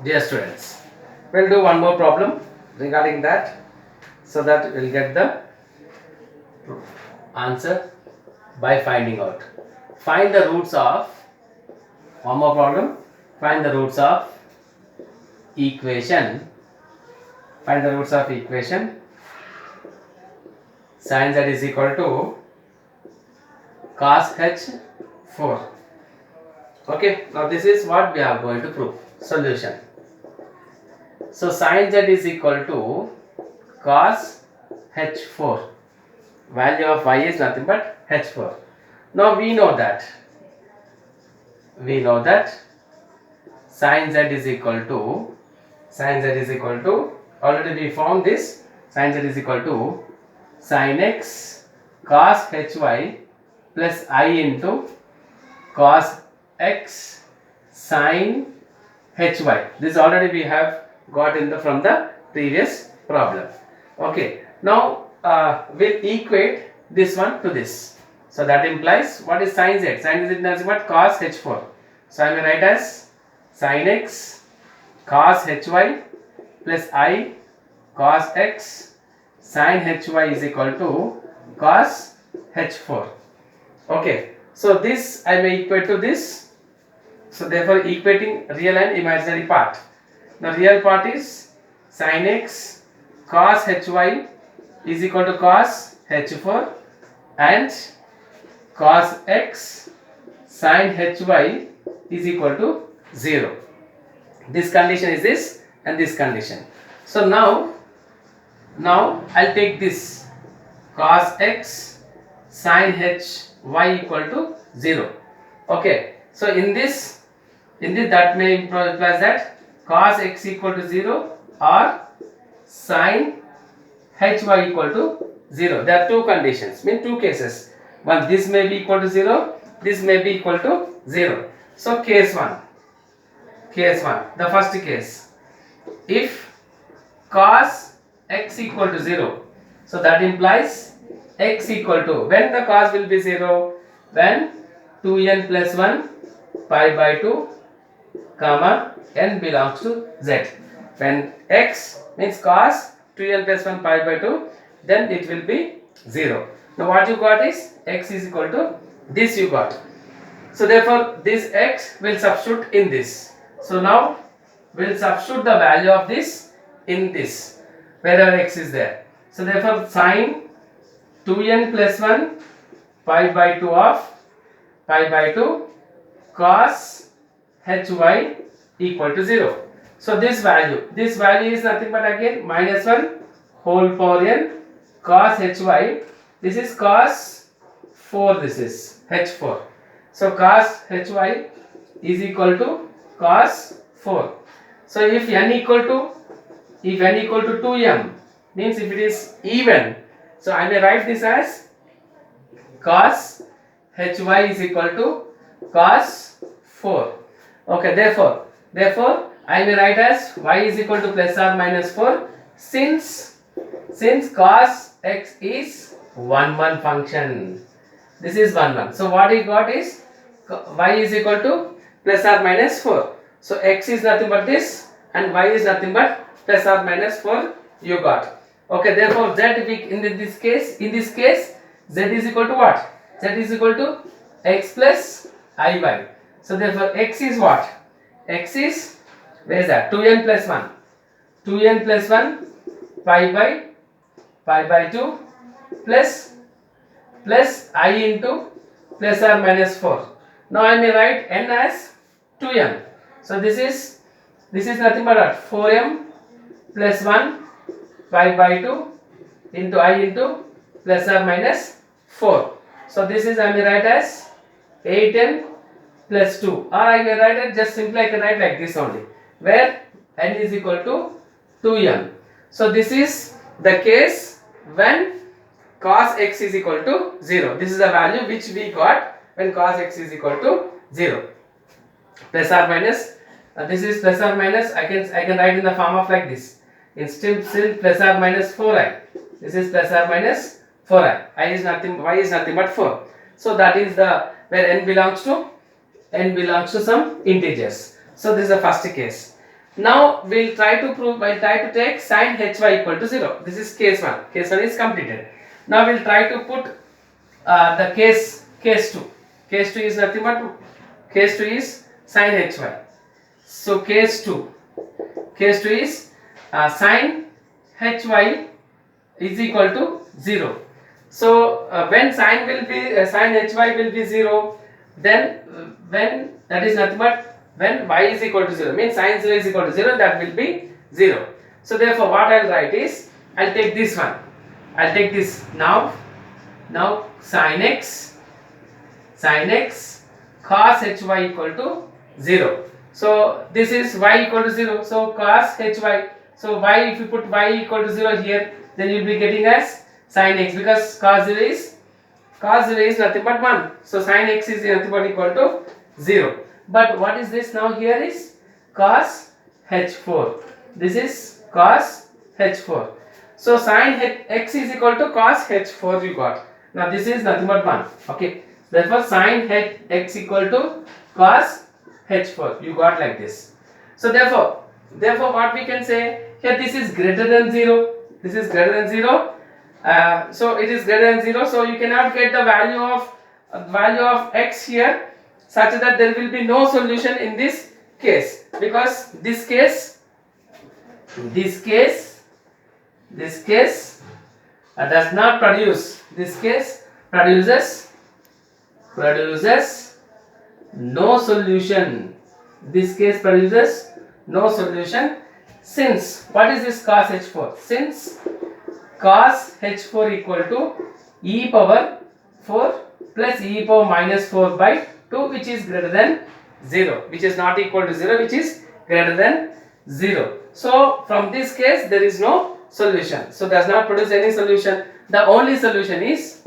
Dear students, we'll do one more problem regarding that, so that we'll get the answer by finding out. Find the roots of, one more problem, find the roots of equation, find the roots of equation sin z is equal to cos h4. Okay, now this is what we are going to prove. Solution. So sin z is equal to cos h4. Value of y is nothing but h4. Now we know that sin z is equal to already we found this, sin z is equal to sin x cos hy plus I into cos x sin hy. This already we have got in the from the previous problem. Okay, now we'll equate this one to this. So that implies, what is sin z? Sin z is nothing but cos h4. So I will write as sin x cos hy plus I cos x sin hy is equal to cos h4. Okay, so this I may equate to this. So therefore equating real and imaginary part. The real part is sin x cos hy is equal to cos h4 and cos x sin hy is equal to 0. This condition is this and this condition. So now I'll take this cos x sin hy equal to 0. Okay, so in this that may implies that cos x equal to 0 or sin hy equal to 0. There are two conditions, mean two cases. One, this may be equal to 0, this may be equal to 0. So case 1, the first case, if cos x equal to 0, so that implies x equal to, when the cos will be 0, when 2n plus 1 pi by 2 comma n belongs to z. When x means cos 2n plus 1 pi by 2, then it will be 0. Now what you got is x is equal to this you got. So therefore this x will substitute in this. So now we'll substitute the value of this in this, wherever x is there. So therefore sin 2n plus 1 pi by 2 of pi by 2 cos hy equal to 0. So this value is nothing but again minus 1 whole power n cos hy. This is cos 4, this is h4. So cos hy is equal to cos 4. So if n equal to 2m, means if it is even, so I may write this as cos hy is equal to cos 4. Okay, therefore I may write as y is equal to plus or minus 4, since cos x is 1 function. This is 1. So what we got is y is equal to plus or minus 4. So x is nothing but this and y is nothing but plus or minus 4 you got. Okay, therefore z in this case z is equal to what? Z is equal to x plus iy. So therefore x is what? X is, where is that? 2n plus 1. 2n plus 1 pi by 2 plus I into plus or minus 4. Now I may write n as 2m. So this is nothing but what? 4m plus 1 pi by 2 into I into plus or minus 4. So this is, I may write as 8n plus 2, or I may write it just simply, I can write like this only, where n is equal to 2m. So this is the case when cos x is equal to 0. This is the value which we got when cos x is equal to 0. Plus or minus this is plus or minus, I can write in the form of like this. Instead still plus or minus 4i. This is plus or minus 4i. I is nothing, y is nothing but 4. So that is the where n belongs to some integers. So this is the first case. Now we'll try to take sin hy equal to 0. This is case 1. Case 1 is completed. Now we'll try to put the case 2. Case 2 is nothing but case 2 is sin hy. So case 2 is sin hy is equal to 0. So when sin hy will be 0, then when that is nothing but when y is equal to 0, means sin 0 is equal to 0, that will be 0. So therefore what I'll write is, I'll take this one. I'll take this now sin x cos hy equal to 0. So this is y equal to 0. So cos hy. So y, if you put y equal to 0 here, then you will be getting as sin x, because cos 0 is nothing but 1. So sin x is nothing but equal to 0. But what is this now? Here is cos h4. This is cos h4. So sin x is equal to cos h4 you got. Now this is nothing but 1. Okay. Therefore sin x equal to cos h4 you got like this. So therefore what we can say here, this is greater than 0. This is greater than 0. So it is greater than 0. So you cannot get the value of x here, such that there will be no solution in this case, because this case does not produce. This case produces no solution. This case produces no solution, since what is this cos h4? Since cos h4 equal to e power 4 plus e power minus 4 by 2, which is greater than 0, which is not equal to 0, which is greater than 0. So from this case there is no solution. So does not produce any solution. The only solution is,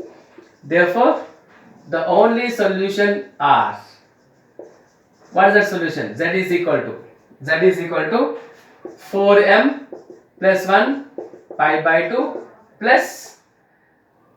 therefore the only solution are, what is that solution? Z is equal to 4m plus 1 pi by 2 plus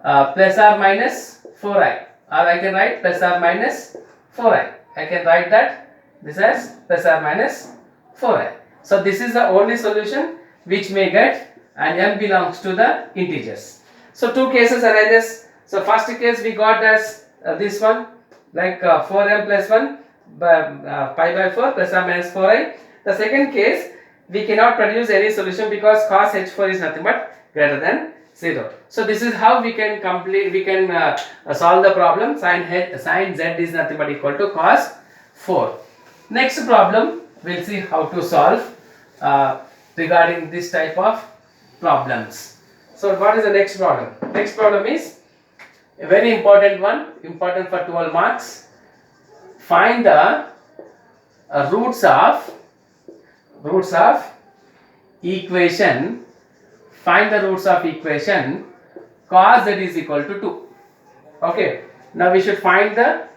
or minus 4i, or I can write plus or minus 4i. I can write that this as plus or minus 4i. So this is the only solution which may get, and m belongs to the integers. So two cases arises. So first case we got as this one, like 4m plus 1 pi by 4 plus or minus 4i. The second case we cannot produce any solution, because cos h4 is nothing but greater than 0. So this is how we can solve the problem. Sin z is nothing but equal to cos 4. Next problem we'll see how to solve regarding this type of problems. So what is the next problem? Next problem is a very important one, important for 12 marks. Find the roots of equation. Find the roots of equation cos z is equal to 2. Okay. Now we should find the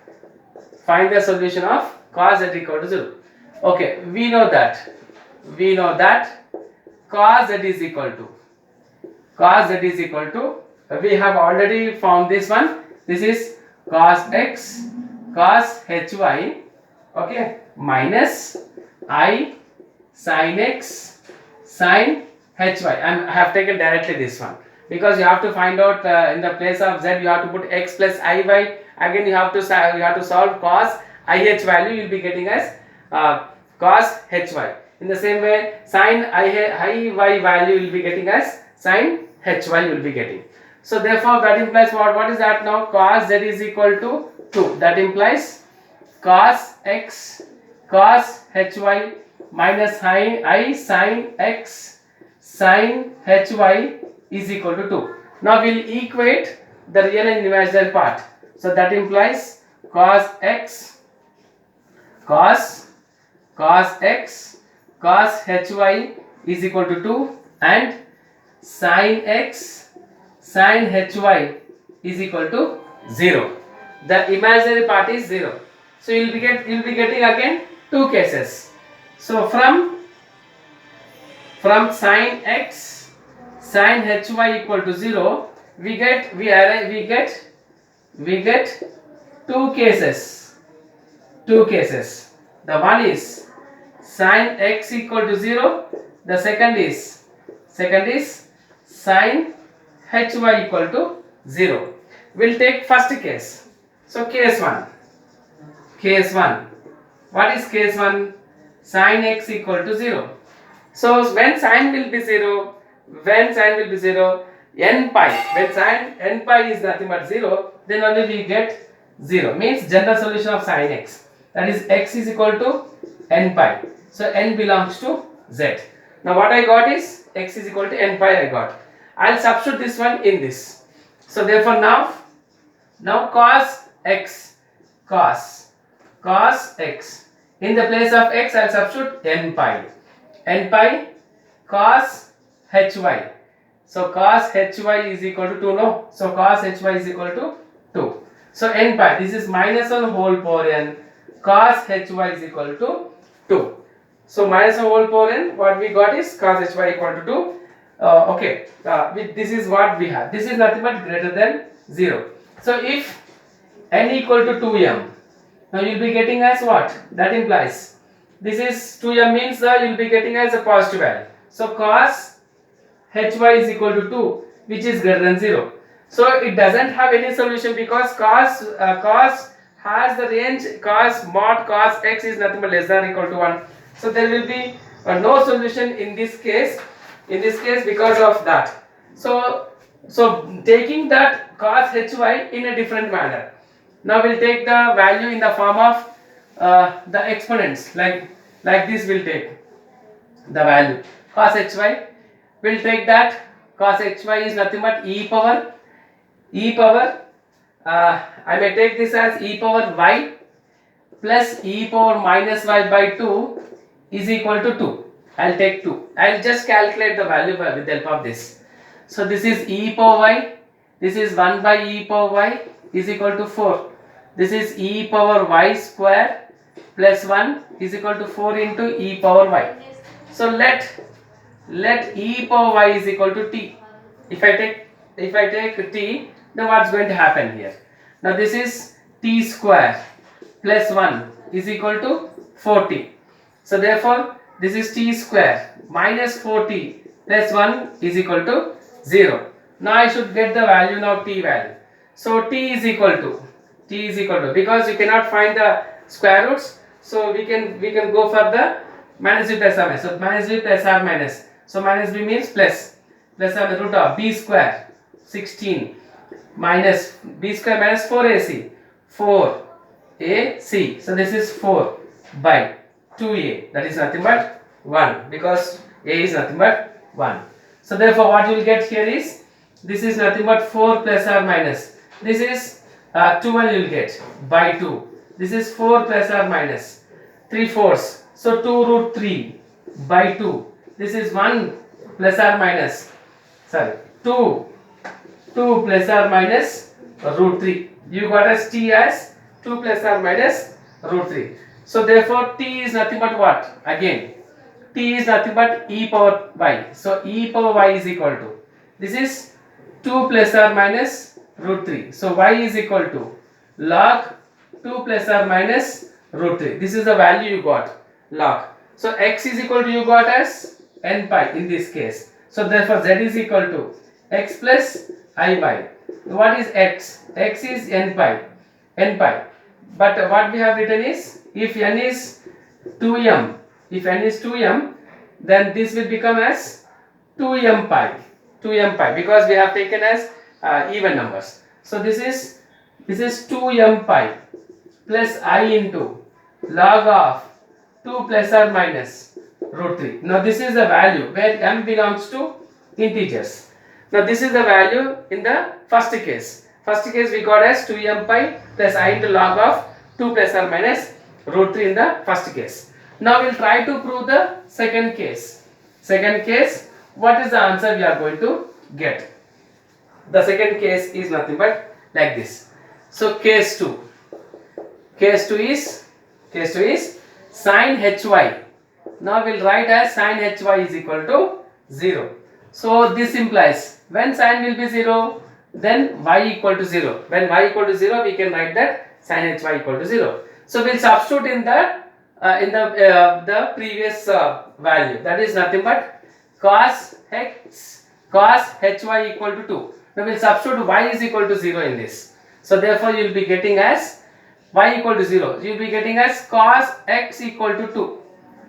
solution of cos z equal to 0. Okay. We know that cos z is equal to, we have already found this one. This is cos x cos hy, okay, minus I sin x sin hy. I have taken directly this one, because you have to find out in the place of z you have to put x plus iy. Again you have to solve cos ih value, you will be getting as cos hy. In the same way, sin iy value you will be getting as sin hy you will be getting. So therefore that implies what is that now? Cos z is equal to 2. That implies cos x cos hy minus I sin x sin hy is equal to 2. Now we will equate the real and imaginary part. So that implies cos x cos x cos hy is equal to 2, and sin x sin hy is equal to 0. The imaginary part is 0. So you will be getting again two cases. So from sine x sine hy equal to 0, we get two cases. The one is sine x equal to 0. The second is sine hy equal to 0. We'll take first case. So case 1. What is case 1? Sine x equal to 0. So when sine will be 0, n pi, when sine n pi is nothing but 0, then only we get 0. Means general solution of sine x. That is x is equal to n pi. So n belongs to z. Now what I got is x is equal to n pi I got. I'll substitute this one in this. So therefore now cos x, in the place of x I'll substitute n pi cos hy. So cos hy is equal to 2, no? So cos hy is equal to 2. So n pi, this is minus 1 whole power n, cos hy is equal to 2. So minus 1 whole power n, what we got is cos hy equal to 2. This is what we have. This is nothing but greater than 0. So if n equal to 2m, now you will be getting as what? That implies this is 2m means you will be getting as a positive value. So cos hy is equal to 2, which is greater than 0. So it doesn't have any solution because cos has the range mod cos x is nothing but less than or equal to 1. So there will be no solution in this case because of that. So taking that cos hy in a different manner. Now we'll take the value in the form of the exponents, like this. We'll take the value cos hy. We'll take that cos hy is nothing but e power. I may take this as e power y plus e power minus y by 2 is equal to 2. I'll take 2. I'll just calculate the value with the help of this. So this is e power y. This is 1 by e power y is equal to 4. This is e power y square plus 1 is equal to 4 into e power y. So let e power y is equal to t. If I take t, then what's going to happen here? Now this is t square plus 1 is equal to 4t. So therefore this is t square minus 4t plus 1 is equal to 0. Now I should get the value now t value. So t is equal to because you cannot find the square roots, so we can go for the minus b plus or minus. So minus b plus or minus. So minus b means plus or the root of b square 16 minus b square minus 4ac 4ac. So this is 4 by 2a, that is nothing but 1 because a is nothing but 1. So therefore what you will get here is this is nothing but 4 plus or minus. This is 12 you will get by 2. This is 4 plus or minus 3/4. So 2 root 3 by 2. This is 1 plus or minus 2 plus or minus root 3. You got as t as 2 plus or minus root 3. So therefore t is nothing but what? Again t is nothing but e power y. So e power y is equal to, this is 2 plus or minus root 3. So y is equal to log 2 plus or minus root 3. This is the value you got, log. So x is equal to you got as n pi in this case. So therefore z is equal to x plus iy. What is x? X is n pi. But what we have written is if n is 2m, then this will become as 2m pi because we have taken as even numbers. So this is 2m pi plus I into log of 2 plus or minus root 3. Now this is the value where m belongs to integers. Now this is the value in the first case. We got as 2m pi plus I into log of 2 plus or minus root 3 in the first case. Now we'll try to prove the second case. What is the answer we are going to get? The second case is nothing but like this. So case 2 is sine hy Now we'll write as sin hy is equal to 0. So this implies when sin will be 0, then y equal to 0. When y equal to 0, we can write that sin hy equal to 0. So we'll substitute in the previous value, that is nothing but cos hy equal to 2. Now we'll substitute y is equal to 0 in this. So therefore you will be getting as y equal to 0. You will be getting as cos x equal to 2.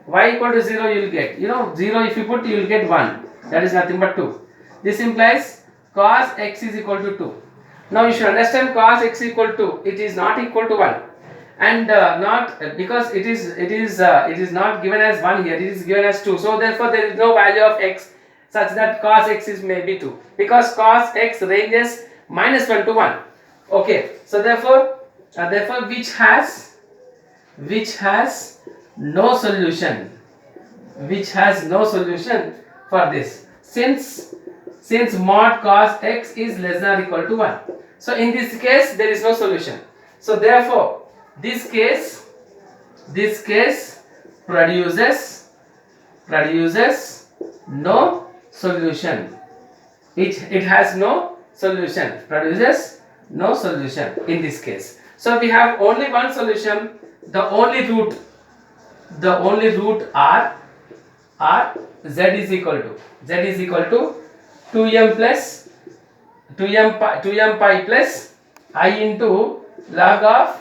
Y equal to 0 you will get. 0 if you put, you will get 1. That is nothing but 2. This implies cos x is equal to 2. Now you should understand cos x equal to 2. It is not equal to 1. And not because it is not given as 1 here. It is given as 2. So therefore there is no value of x such that cos x is maybe 2. Because cos x ranges -1 to 1. Okay. So therefore which has no solution, for this, since mod cos x is less than or equal to 1. So in this case there is no solution. So therefore this case produces no solution. It has no solution, produces no solution in this case. So we have only one solution. The only root are z is equal to 2m pi plus I into log of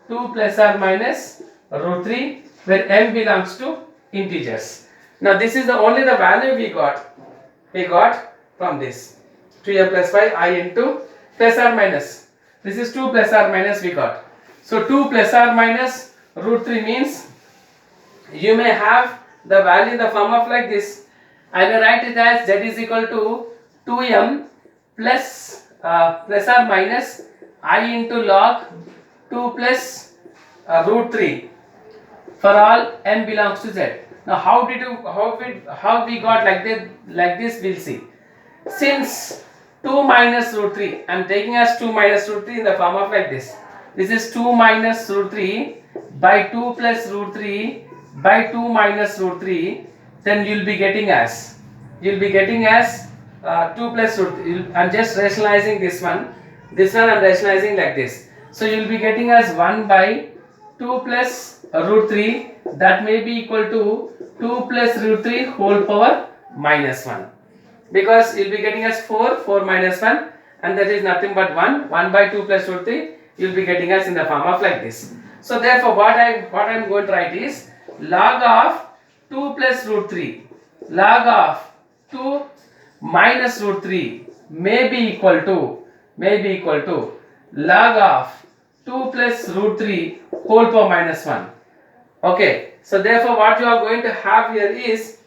2 plus or minus root 3, where m belongs to integers. Now this is the value we got from this 2m plus pi I into plus or minus. This is 2 plus or minus we got. So 2 plus or minus root 3 means you may have the value in the form of like this. I may write it as z is equal to 2m plus or minus I into log 2 plus root 3 for all m belongs to z. Now how we got like this we'll see. Since 2 minus root 3, I am taking as 2 minus root 3 in the form of like this. This is 2 minus root 3 by 2 plus root 3 by 2 minus root 3. Then you will be getting as 2 plus root 3. I am just rationalizing this one. This one I am rationalizing like this. So you will be getting as 1 by 2 plus root 3. That may be equal to 2 plus root 3 whole power minus 1. Because you will be getting as 4 minus 1, and that is nothing but 1 by 2 plus root 3. You will be getting as in the form of like this. So therefore what I am going to write is log of 2 plus root 3, log of 2 minus root 3 may be equal to log of 2 plus root 3 whole power minus 1. Okay. So therefore what you are going to have here is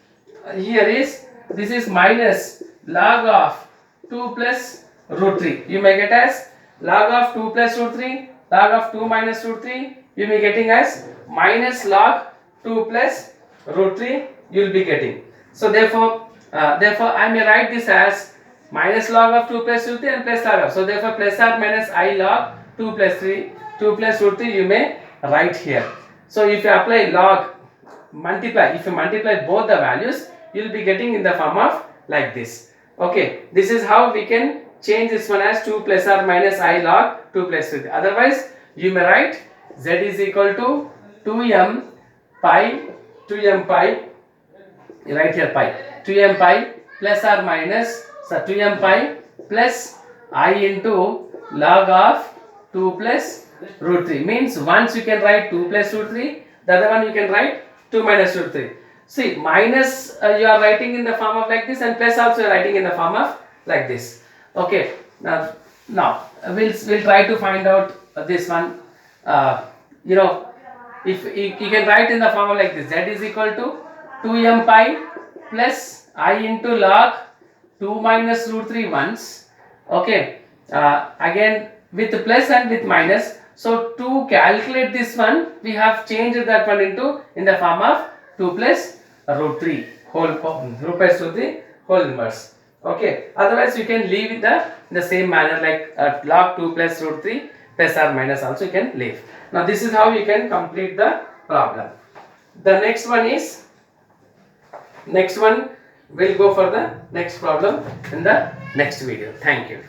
this is minus log of 2 plus root 3. You may get as log of 2 plus root 3, log of 2 minus root 3. You may getting as minus log 2 plus root 3 you will be getting. So therefore I may write this as minus log of 2 plus root 3 and plus log of. So therefore plus or minus I log 2 plus root 3 you may write here. So if you apply log, if you multiply both the values, you will be getting in the form of like this. Okay, this is how we can change this one as 2 plus or minus I log 2 plus 3. Otherwise you may write z is equal to 2m pi, you write here pi, 2m pi plus or minus, so 2m pi plus I into log of 2 plus root 3. Means once you can write 2 plus root 3, the other one you can write 2 minus root 3. See, minus you are writing in the form of like this, and plus also you are writing in the form of like this. Okay, now we'll try to find out this one. If you can write in the form of like this, z is equal to 2m pi plus I into log 2 minus root 3 once. Okay, again with plus and with minus. So to calculate this one, we have changed that one in the form of 2 plus root 3 whole inverse. Okay, otherwise you can leave it in the same manner, like log 2 plus root 3 plus or minus also you can leave. Now this is how you can complete the problem. The next one is Next one, we'll go for the next problem in the next video. Thank you.